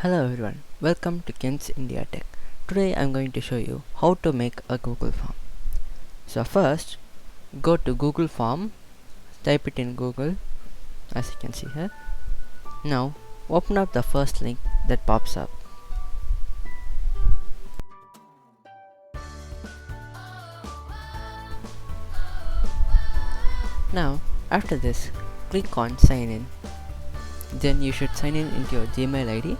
Hello everyone, welcome to Ken's India Tech. Today I'm going to show you how to make a Google form. So first, go to Google Form, type it in Google as you can see here. Now open up the first link that pops up. Now after this, click on sign in. Then you should sign in into your Gmail ID.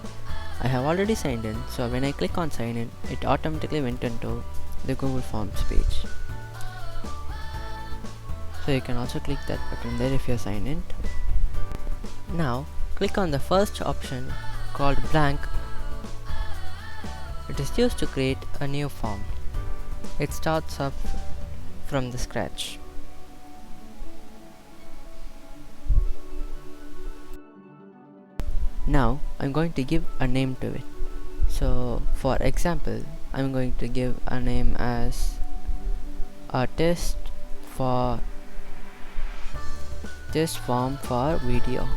I have already signed in, so when I click on sign in, it automatically went into the Google Forms page. So you can also click that button there if you're signed in. Now click on the first option called blank. It is used to create a new form. It starts up from the scratch. Now I'm going to give a name to it. So for example, I'm going to give a name as a test form for video,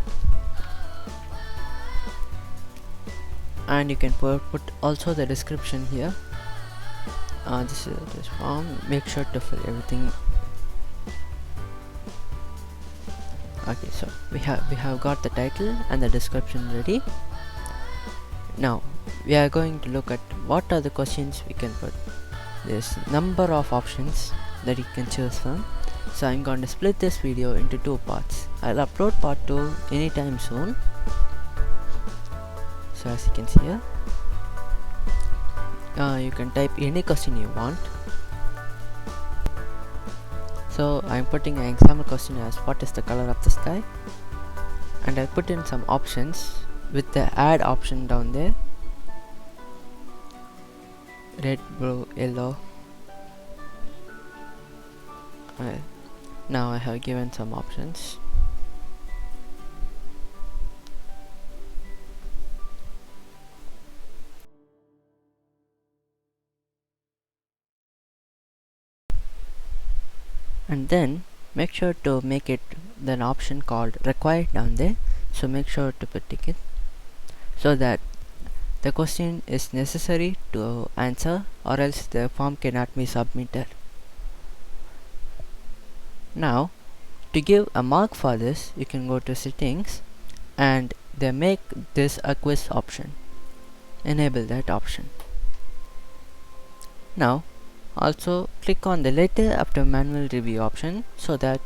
and you can put also the description here. This is this form. Make sure to fill everything. Okay, so we have got the title and the description ready. Now we are going to look at what are the questions we can put. There's number of options that you can choose from. So I'm going to split this video into two parts. I'll upload part 2 anytime soon. So as you can see here, you can type any question you want. So I'm putting an example question as what is the color of the sky, and I put in some options with the add option down there: red, blue, yellow. Now I have given some options. And then make sure to make it an option called required down there. So make sure to put tick it so that the question is necessary to answer, or else the form cannot be submitted. Now to give a mark for this, you can go to settings and they make this a quiz option. Enable that option. Now also click on the later after manual review option, so that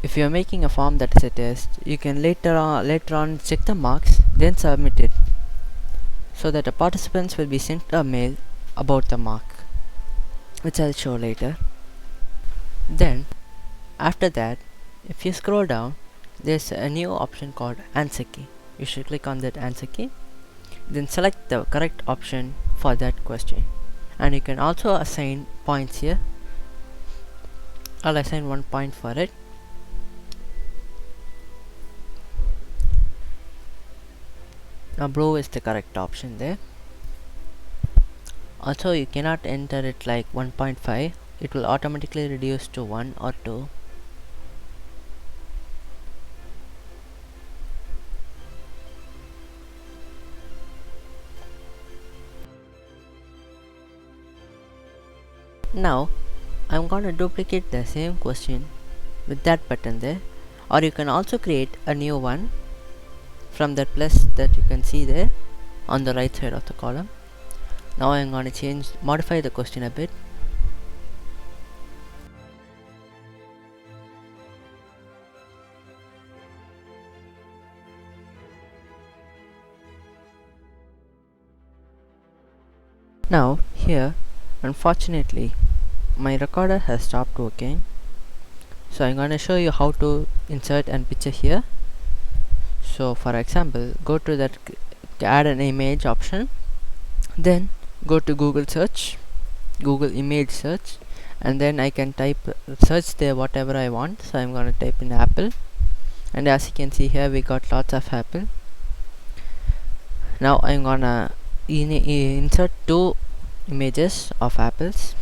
if you are making a form that is a test, you can later on check the marks, then submit it, so that the participants will be sent a mail about the mark, which I'll show later. Then after that, if you scroll down, there's a new option called answer key. You should click on that answer key, then select the correct option for that question. And you can also assign points here. I'll assign 1 point for it. Now blue is the correct option there. Also you cannot enter it like 1.5. It will automatically reduce to 1 or 2. Now I'm gonna duplicate the same question with that button there, or you can also create a new one from that plus that you can see there on the right side of the column. Now I'm gonna modify the question a bit. Now here, unfortunately, my recorder has stopped working, so I'm gonna show you how to insert a picture here. So for example, go to that add an image option, then go to Google search, Google image search, and then I can search there whatever I want. So I'm gonna type in apple, and as you can see here, we got lots of apple. Now I'm gonna insert 2 images of apples.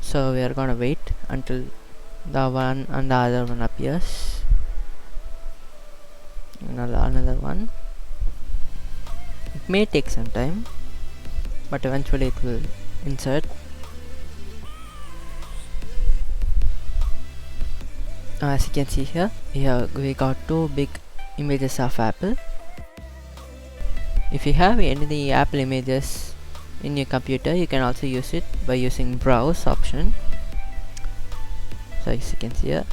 So we are gonna wait until the one and the other one appears. another one. It may take some time, but eventually it will insert. As you can see here, we got two big images of Apple. If you have any Apple images in your computer, you can also use it by using browse option. So as you can see here,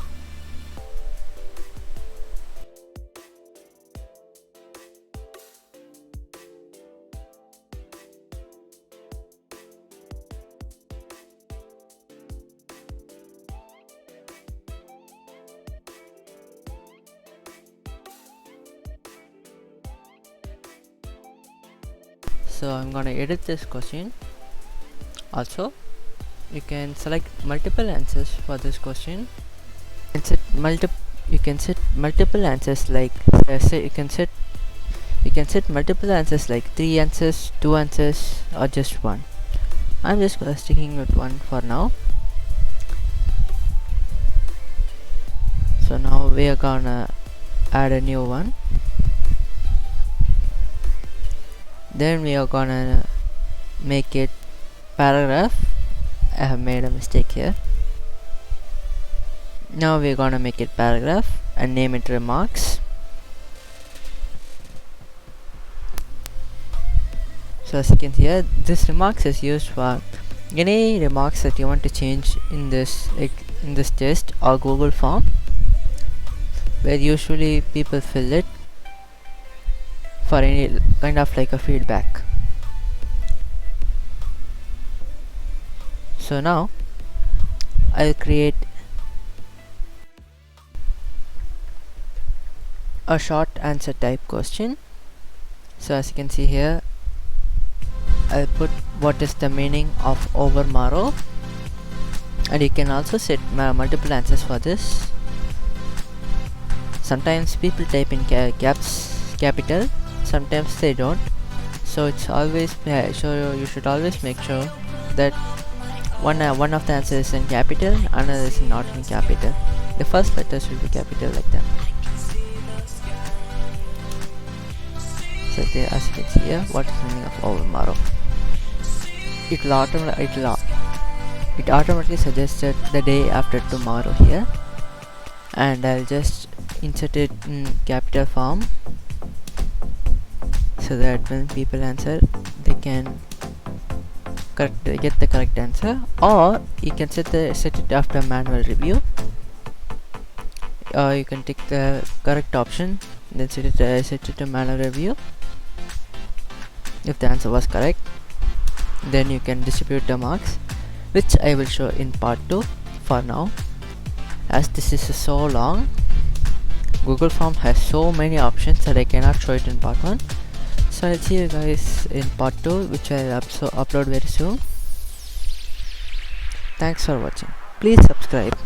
so I'm gonna edit this question. Also, you can select multiple answers for this question and you can set multiple answers like you can set multiple answers like 3 answers, 2 answers, or just 1. I'm just sticking with 1 for now. So now we are gonna add a new one. Then we are gonna make it paragraph. I have made a mistake here. Now we're gonna make it paragraph and name it remarks. So as you can see here, this remarks is used for any remarks that you want to change in this test or Google form, where usually people fill it for any kind of like a feedback. So now I'll create a short answer type question. So as you can see here, I'll put what is the meaning of overmorrow, and you can also set multiple answers for this. Sometimes people type in capital, sometimes they don't. So it's always so you should always make sure that one of the answers is in capital, another is not in capital. The first letter should be capital, like that. So there, as you can see here, what is the meaning of overmorrow? It automatically suggested the day after tomorrow here, and I'll just insert it in capital form so that when people answer, they can get the correct answer. Or you can set it after manual review, or you can take the correct option, then set it to manual review. If the answer was correct, then you can distribute the marks, which I will show in part 2. For now, as this is so long, Google Form has so many options that I cannot show it in part 1. So I'll see you guys in part 2, which I'll upload very soon. Thanks for watching. Please subscribe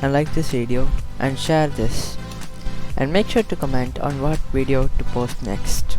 and like this video and share this, and make sure to comment on what video to post next.